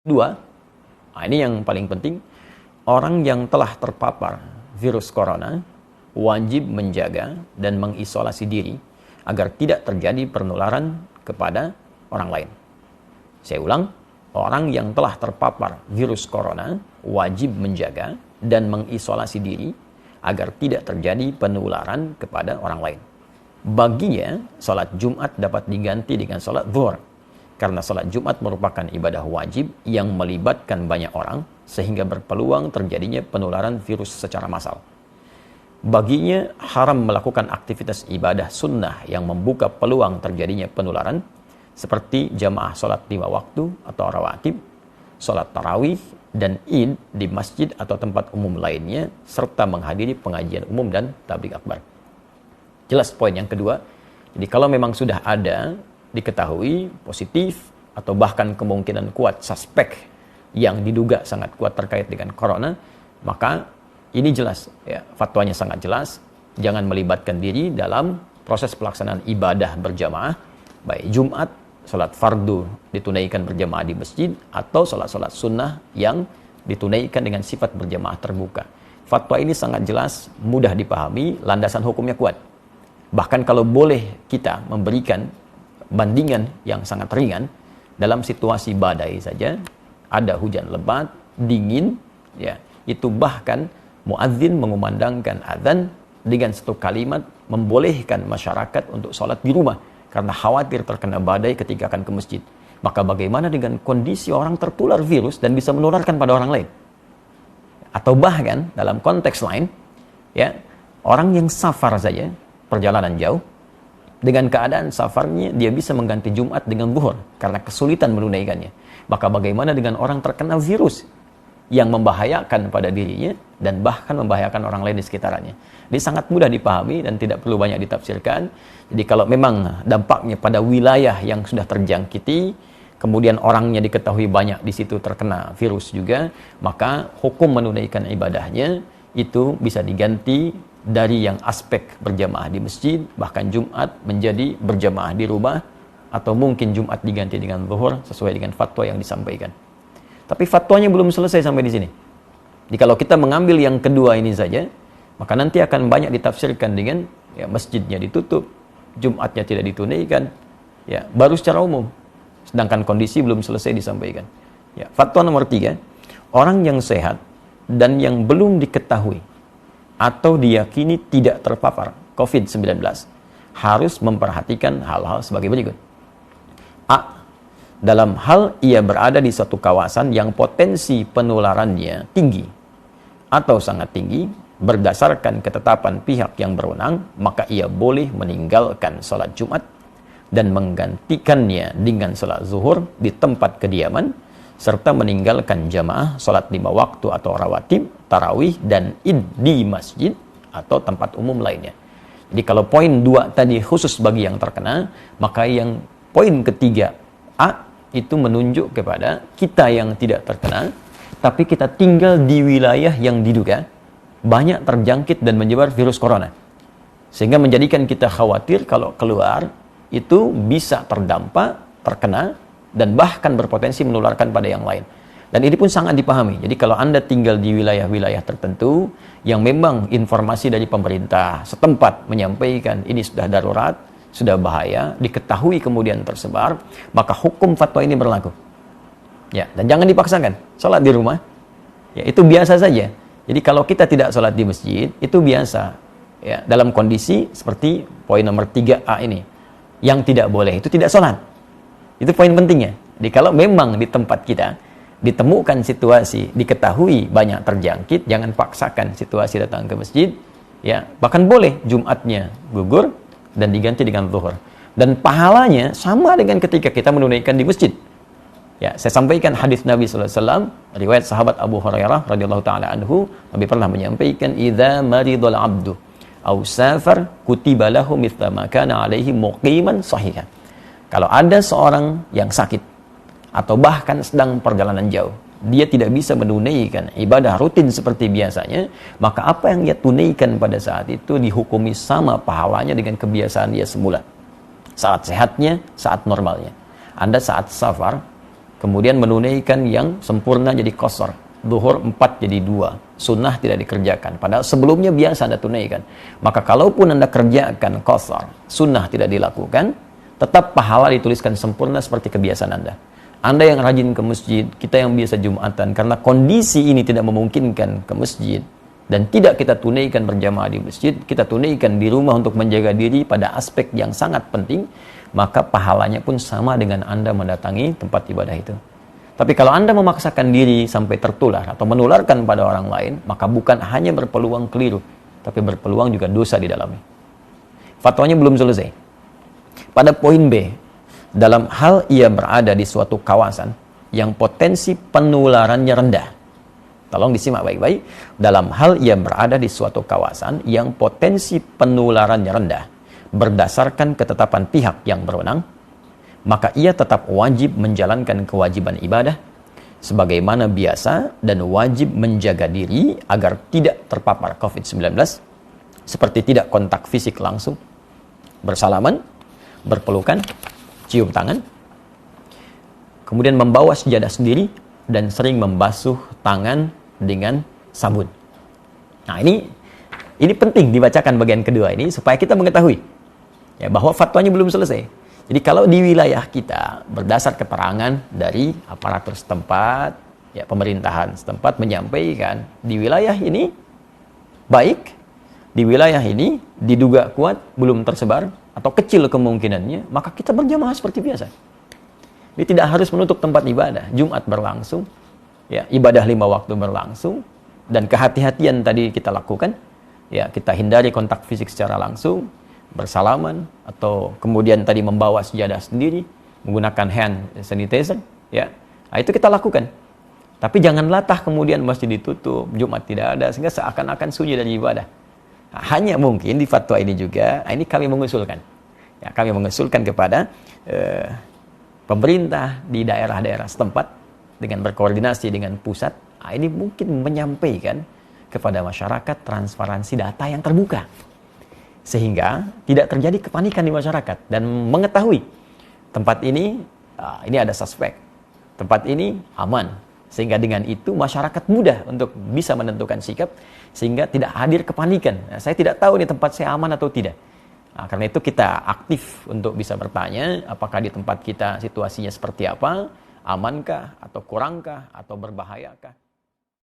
Dua, ini yang paling penting, orang yang telah terpapar virus corona wajib menjaga dan mengisolasi diri agar tidak terjadi penularan kepada orang lain. Saya ulang, orang yang telah terpapar virus corona wajib menjaga dan mengisolasi diri agar tidak terjadi penularan kepada orang lain. Baginya, salat Jumat dapat diganti dengan salat zuhur. Karena salat Jumat merupakan ibadah wajib yang melibatkan banyak orang, sehingga berpeluang terjadinya penularan virus secara massal. Baginya, haram melakukan aktivitas ibadah sunnah yang membuka peluang terjadinya penularan, seperti jamaah salat 5 waktu atau rawatib, salat tarawih, dan id di masjid atau tempat umum lainnya, serta menghadiri pengajian umum dan tabligh akbar. Jelas poin yang kedua, jadi kalau memang sudah ada diketahui positif atau bahkan kemungkinan kuat suspek yang diduga sangat kuat terkait dengan corona, maka ini jelas ya, fatwanya sangat jelas, jangan melibatkan diri dalam proses pelaksanaan ibadah berjamaah, baik Jumat, salat fardu ditunaikan berjamaah di masjid, atau salat-salat sunnah yang ditunaikan dengan sifat berjamaah terbuka. Fatwa ini sangat jelas, mudah dipahami, landasan hukumnya kuat. Bahkan kalau boleh kita memberikan bandingan yang sangat ringan, dalam situasi badai saja, ada hujan lebat, dingin, ya, itu bahkan muadzin mengumandangkan azan dengan satu kalimat membolehkan masyarakat untuk sholat di rumah karena khawatir terkena badai ketika akan ke masjid. Maka bagaimana dengan kondisi orang tertular virus dan bisa menularkan pada orang lain? Atau bahkan dalam konteks lain, ya, orang yang safar saja, perjalanan jauh, dengan keadaan safarnya dia bisa mengganti Jumat dengan zuhur karena kesulitan menunaikannya. Maka bagaimana dengan orang terkena virus yang membahayakan pada dirinya dan bahkan membahayakan orang lain di sekitarnya? Ini sangat mudah dipahami dan tidak perlu banyak ditafsirkan. Jadi kalau memang dampaknya pada wilayah yang sudah terjangkiti, kemudian orangnya diketahui banyak di situ terkena virus juga, maka hukum menunaikan ibadahnya itu bisa diganti dari yang aspek berjamaah di masjid, bahkan Jumat menjadi berjamaah di rumah, atau mungkin Jumat diganti dengan zuhur sesuai dengan fatwa yang disampaikan. Tapi fatwanya belum selesai sampai di sini. Jadi kalau kita mengambil yang kedua ini saja, maka nanti akan banyak ditafsirkan dengan ya, masjidnya ditutup, Jumatnya tidak ditunaikan, ya, baru secara umum. Sedangkan kondisi belum selesai disampaikan. Ya, fatwa nomor 3, orang yang sehat dan yang belum diketahui atau diyakini tidak terpapar COVID-19 harus memperhatikan hal-hal sebagai berikut. A. Dalam hal ia berada di suatu kawasan yang potensi penularannya tinggi atau sangat tinggi, berdasarkan ketetapan pihak yang berwenang, maka ia boleh meninggalkan salat Jumat dan menggantikannya dengan salat zuhur di tempat kediaman, serta meninggalkan jamaah salat 5 waktu atau rawatib, tarawih, dan id di masjid atau tempat umum lainnya. Jadi kalau poin 2 tadi khusus bagi yang terkena, maka yang poin ketiga A itu menunjuk kepada kita yang tidak terkena, tapi kita tinggal di wilayah yang diduga banyak terjangkit dan menyebar virus corona. Sehingga menjadikan kita khawatir kalau keluar itu bisa terdampak, terkena, dan bahkan berpotensi menularkan pada yang lain. Dan ini pun sangat dipahami. Jadi kalau Anda tinggal di wilayah-wilayah tertentu yang memang informasi dari pemerintah setempat menyampaikan ini sudah darurat, sudah bahaya, diketahui kemudian tersebar, maka hukum fatwa ini berlaku. Ya, dan jangan dipaksakan. Salat di rumah, ya, itu biasa saja. Jadi kalau kita tidak salat di masjid, itu biasa. Ya, dalam kondisi seperti poin nomor 3A ini. Yang tidak boleh itu tidak salat. Itu poin pentingnya. Jadi kalau memang di tempat kita ditemukan situasi, diketahui banyak terjangkit, jangan paksakan situasi datang ke masjid. Ya, bahkan boleh Jumatnya gugur dan diganti dengan zuhur. Dan pahalanya sama dengan ketika kita menunaikan di masjid. Ya, saya sampaikan hadis Nabi sallallahu alaihi wasallam, riwayat sahabat Abu Hurairah radhiyallahu taala anhu, Nabi pernah menyampaikan, "Idza maridul 'abdu aw safar kutiba lahu mithla ma kana 'alaihi muqiman sahihan." Kalau ada seorang yang sakit atau bahkan sedang perjalanan jauh, dia tidak bisa menunaikan ibadah rutin seperti biasanya, maka apa yang dia tunaikan pada saat itu dihukumi sama pahalanya dengan kebiasaan dia semula. Saat sehatnya, saat normalnya. Anda saat safar, kemudian menunaikan yang sempurna jadi qasar, zuhur 4 jadi 2, sunnah tidak dikerjakan, padahal sebelumnya biasa Anda tunaikan. Maka kalaupun Anda kerjakan qasar, sunnah tidak dilakukan, tetap pahala dituliskan sempurna seperti kebiasaan Anda. Anda yang rajin ke masjid, kita yang biasa Jumatan, karena kondisi ini tidak memungkinkan ke masjid, dan tidak kita tunaikan berjamaah di masjid, kita tunaikan di rumah untuk menjaga diri pada aspek yang sangat penting, maka pahalanya pun sama dengan Anda mendatangi tempat ibadah itu. Tapi kalau Anda memaksakan diri sampai tertular atau menularkan pada orang lain, maka bukan hanya berpeluang keliru, tapi berpeluang juga dosa di dalamnya. Fatwanya belum selesai. Pada poin B, dalam hal ia berada di suatu kawasan yang potensi penularannya rendah. Tolong disimak baik-baik. Dalam hal ia berada di suatu kawasan yang potensi penularannya rendah, berdasarkan ketetapan pihak yang berwenang, maka ia tetap wajib menjalankan kewajiban ibadah sebagaimana biasa dan wajib menjaga diri agar tidak terpapar COVID-19 seperti tidak kontak fisik langsung, bersalaman, berpelukan, cium tangan, kemudian membawa sejadah sendiri dan sering membasuh tangan dengan sabun. Nah, ini penting dibacakan bagian kedua ini supaya kita mengetahui ya bahwa fatwanya belum selesai. Jadi kalau di wilayah kita berdasar keterangan dari aparatur setempat, ya pemerintahan setempat menyampaikan di wilayah ini baik, di wilayah ini diduga kuat belum tersebar atau kecil kemungkinannya, maka kita berjamaah seperti biasa. Ini tidak harus menutup tempat ibadah. Jumat berlangsung, ya ibadah 5 waktu berlangsung, dan kehati-hatian tadi kita lakukan. Ya, kita hindari kontak fisik secara langsung, bersalaman, atau kemudian tadi membawa sejadah sendiri, menggunakan hand sanitizer. Ya, nah, itu kita lakukan. Tapi jangan latah kemudian masjid ditutup, Jumat tidak ada, sehingga seakan-akan sunyi dari ibadah. Hanya mungkin di fatwa ini juga, ini kami mengusulkan. Ya, kami mengusulkan kepada pemerintah di daerah-daerah setempat dengan berkoordinasi dengan pusat. Ini mungkin menyampaikan kepada masyarakat transparansi data yang terbuka. Sehingga tidak terjadi kepanikan di masyarakat dan mengetahui tempat ini ada suspek. Tempat ini aman. Sehingga dengan itu masyarakat mudah untuk bisa menentukan sikap sehingga tidak hadir kepanikan. Nah, saya tidak tahu nih tempat saya aman atau tidak. Nah, karena itu kita aktif untuk bisa bertanya apakah di tempat kita situasinya seperti apa, amankah atau kurangkah atau berbahayakah.